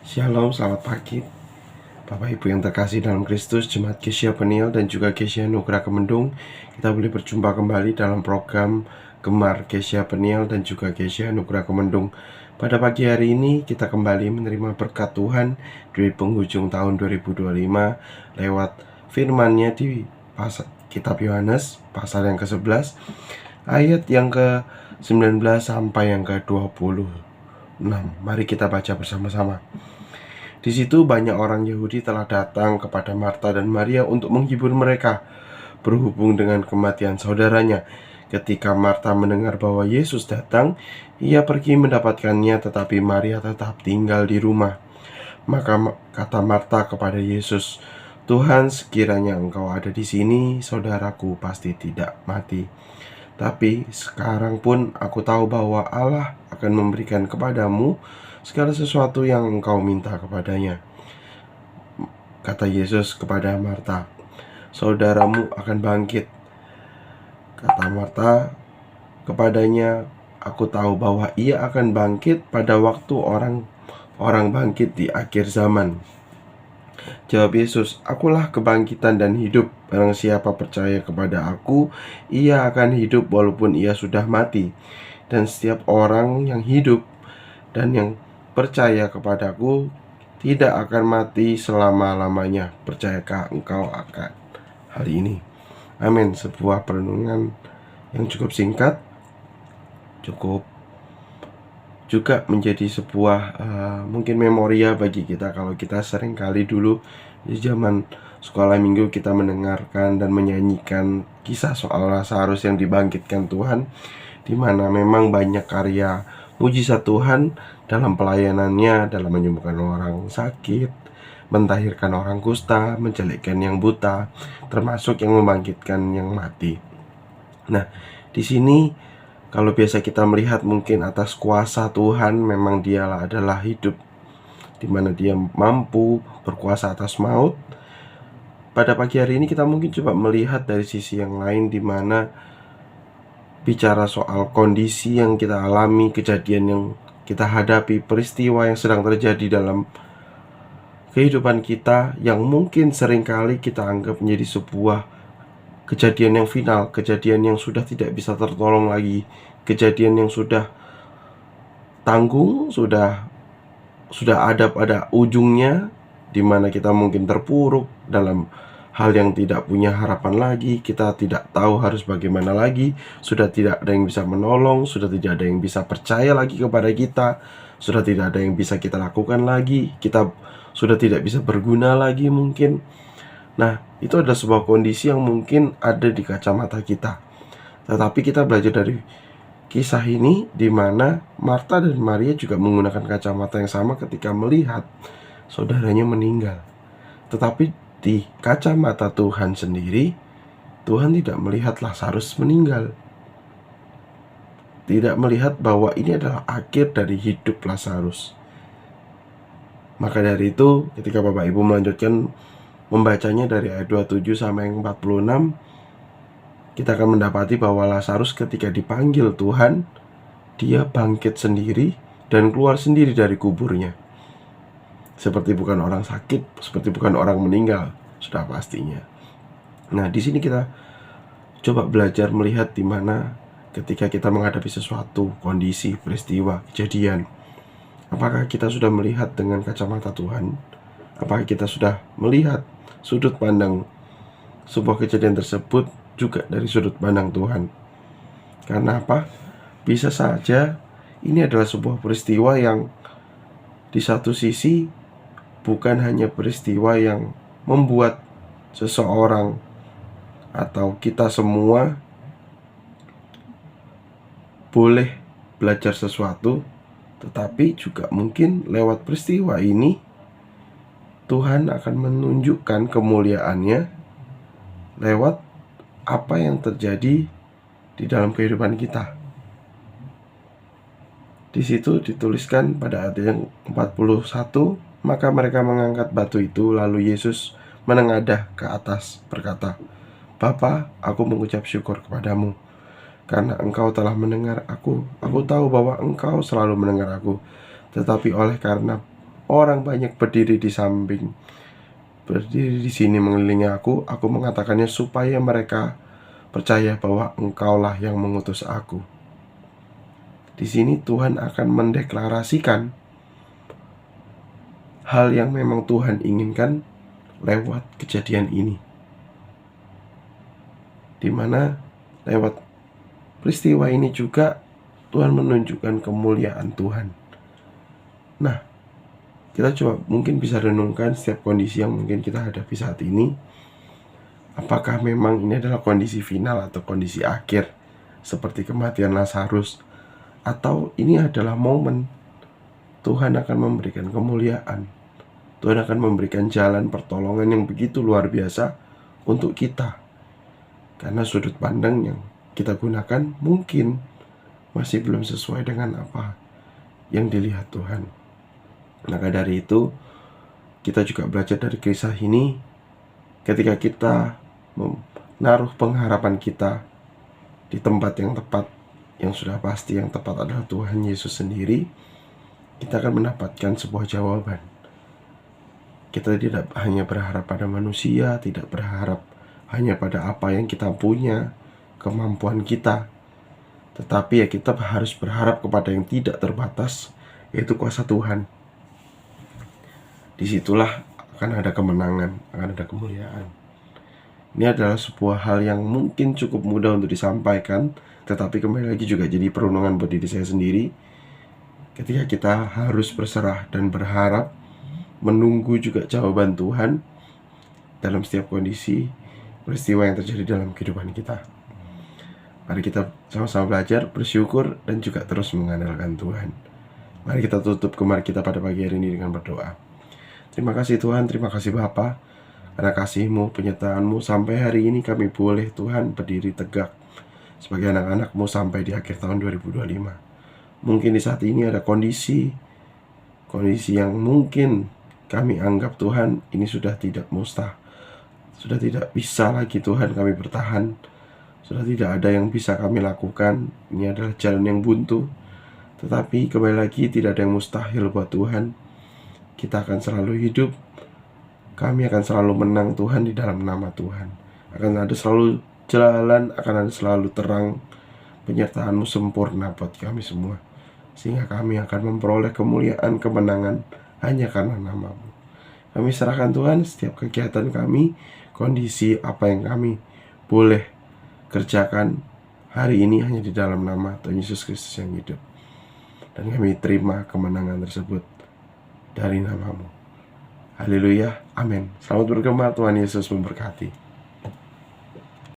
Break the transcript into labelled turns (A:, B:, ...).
A: Shalom, selamat pagi Bapak Ibu yang terkasih dalam Kristus, Jemaat Gereja Peniel dan juga Gereja Nugra Kemendung. Kita boleh berjumpa kembali dalam program Gemar Gereja Peniel dan juga Gereja Nugra Kemendung. Pada pagi hari ini kita kembali menerima berkat Tuhan di penghujung tahun 2025 lewat firman-Nya di kitab Yohanes pasal yang ke-11 ayat yang ke-19 sampai yang ke-26. Mari kita baca bersama-sama. Di situ banyak orang Yahudi telah datang kepada Marta dan Maria untuk menghibur mereka berhubung dengan kematian saudaranya. Ketika Marta mendengar bahwa Yesus datang, ia pergi mendapatkannya, tetapi Maria tetap tinggal di rumah. Maka kata Marta kepada Yesus, "Tuhan, sekiranya Engkau ada di sini, saudaraku pasti tidak mati. Tapi sekarang pun aku tahu bahwa Allah akan memberikan kepadamu segala sesuatu yang engkau minta kepadanya." Kata Yesus kepada Marta, "Saudaramu akan bangkit." Kata Marta kepadanya, "Aku tahu bahwa ia akan bangkit pada waktu orang bangkit di akhir zaman." Jawab Yesus, "Akulah kebangkitan dan hidup. Barang siapa percaya kepada aku, ia akan hidup walaupun ia sudah mati. Dan setiap orang yang hidup dan yang percaya kepadaku tidak akan mati selama-lamanya. Percayakah engkau akan hal ini?" Amin. Sebuah perenungan yang cukup singkat, cukup juga menjadi sebuah mungkin memoria bagi kita. Kalau kita sering kali dulu di zaman sekolah minggu kita mendengarkan dan menyanyikan kisah soal Lazarus yang dibangkitkan Tuhan, di mana memang banyak karya mujizat Tuhan dalam pelayanannya, dalam menyembuhkan orang sakit, mentahirkan orang kusta, menjelekkan yang buta, termasuk yang membangkitkan yang mati. Nah, di sini kalau biasa kita melihat mungkin atas kuasa Tuhan, memang dialah adalah hidup, di mana dia mampu berkuasa atas maut. Pada pagi hari ini kita mungkin coba melihat dari sisi yang lain, di mana bicara soal kondisi yang kita alami, kejadian yang kita hadapi, peristiwa yang sedang terjadi dalam kehidupan kita, yang mungkin seringkali kita anggap menjadi sebuah kejadian yang final, kejadian yang sudah tidak bisa tertolong lagi, kejadian yang sudah tanggung, sudah ada pada ujungnya, di mana kita mungkin terpuruk dalam hal yang tidak punya harapan lagi, kita tidak tahu harus bagaimana lagi, sudah tidak ada yang bisa menolong, sudah tidak ada yang bisa percaya lagi kepada kita, sudah tidak ada yang bisa kita lakukan lagi, kita sudah tidak bisa berguna lagi mungkin. Nah, itu adalah sebuah kondisi yang mungkin ada di kacamata kita. Tetapi kita belajar dari kisah ini, di mana Marta dan Maria juga menggunakan kacamata yang sama ketika melihat saudaranya meninggal. Tetapi di kacamata Tuhan sendiri, Tuhan tidak melihat Lazarus meninggal, tidak melihat bahwa ini adalah akhir dari hidup Lazarus. Maka dari itu, ketika Bapak Ibu melanjutkan membacanya dari ayat 27 sampai 46, kita akan mendapati bahwa Lazarus ketika dipanggil Tuhan, dia bangkit sendiri dan keluar sendiri dari kuburnya. Seperti bukan orang sakit, seperti bukan orang meninggal, sudah pastinya. Nah, di sini kita coba belajar melihat di mana ketika kita menghadapi sesuatu, kondisi, peristiwa, kejadian, apakah kita sudah melihat dengan kacamata Tuhan? Apakah kita sudah melihat sudut pandang sebuah kejadian tersebut juga dari sudut pandang Tuhan? Karena apa? Bisa saja ini adalah sebuah peristiwa yang di satu sisi bukan hanya peristiwa yang membuat seseorang atau kita semua boleh belajar sesuatu, tetapi juga mungkin lewat peristiwa ini Tuhan akan menunjukkan kemuliaannya lewat apa yang terjadi di dalam kehidupan kita. Di situ dituliskan pada ayat yang 41, maka mereka mengangkat batu itu, lalu Yesus menengadah ke atas berkata, "Bapa, aku mengucap syukur kepadamu, karena Engkau telah mendengar aku. Aku tahu bahwa Engkau selalu mendengar aku, tetapi orang banyak berdiri di samping, berdiri di sini mengelilingi aku mengatakannya supaya mereka percaya bahwa Engkaulah yang mengutus aku. Di sini Tuhan akan mendeklarasikan hal yang memang Tuhan inginkan lewat kejadian ini, dimana lewat peristiwa ini juga Tuhan menunjukkan kemuliaan Tuhan. Nah, kita coba mungkin bisa renungkan setiap kondisi yang mungkin kita hadapi saat ini. Apakah memang ini adalah kondisi final atau kondisi akhir seperti kematian Lazarus, atau ini adalah momen Tuhan akan memberikan kemuliaan, Tuhan akan memberikan jalan pertolongan yang begitu luar biasa untuk kita. Karena sudut pandang yang kita gunakan mungkin masih belum sesuai dengan apa yang dilihat Tuhan. Maka dari itu, kita juga belajar dari kisah ini. Ketika kita menaruh pengharapan kita di tempat yang tepat, yang sudah pasti yang tepat adalah Tuhan Yesus sendiri, kita akan mendapatkan sebuah jawaban. Kita tidak hanya berharap pada manusia, tidak berharap hanya pada apa yang kita punya, kemampuan kita, tetapi ya kita harus berharap kepada yang tidak terbatas, yaitu kuasa Tuhan. Disitulah akan ada kemenangan, akan ada kemuliaan. Ini adalah sebuah hal yang mungkin cukup mudah untuk disampaikan, tetapi kembali lagi juga jadi perundungan buat diri saya sendiri. Ketika kita harus berserah dan berharap, menunggu juga jawaban Tuhan dalam setiap kondisi, peristiwa yang terjadi dalam kehidupan kita. Mari kita sama-sama belajar, bersyukur, dan juga terus mengandalkan Tuhan. Mari kita tutup Gemar kita pada pagi hari ini dengan berdoa. Terima kasih Tuhan, terima kasih Bapa, karena kasih-Mu, penyertaan-Mu sampai hari ini kami boleh Tuhan berdiri tegak sebagai anak-anak-Mu sampai di akhir tahun 2025. Mungkin di saat ini ada kondisi yang mungkin kami anggap Tuhan ini sudah tidak sudah tidak bisa lagi Tuhan kami bertahan, sudah tidak ada yang bisa kami lakukan, ini adalah jalan yang buntu. Tetapi kembali lagi tidak ada yang mustahil buat Tuhan. Kita akan selalu hidup, kami akan selalu menang Tuhan di dalam nama Tuhan. Akan ada selalu jalan, akan ada selalu terang, penyertaan-Mu sempurna buat kami semua, sehingga kami akan memperoleh kemuliaan, kemenangan hanya karena nama-Mu. Kami serahkan Tuhan setiap kegiatan kami, kondisi apa yang kami boleh kerjakan hari ini hanya di dalam nama Tuhan Yesus Kristus yang hidup. Dan kami terima kemenangan tersebut dari nama-Mu. Haleluya, amin. Selamat bergema, Tuhan Yesus memberkati.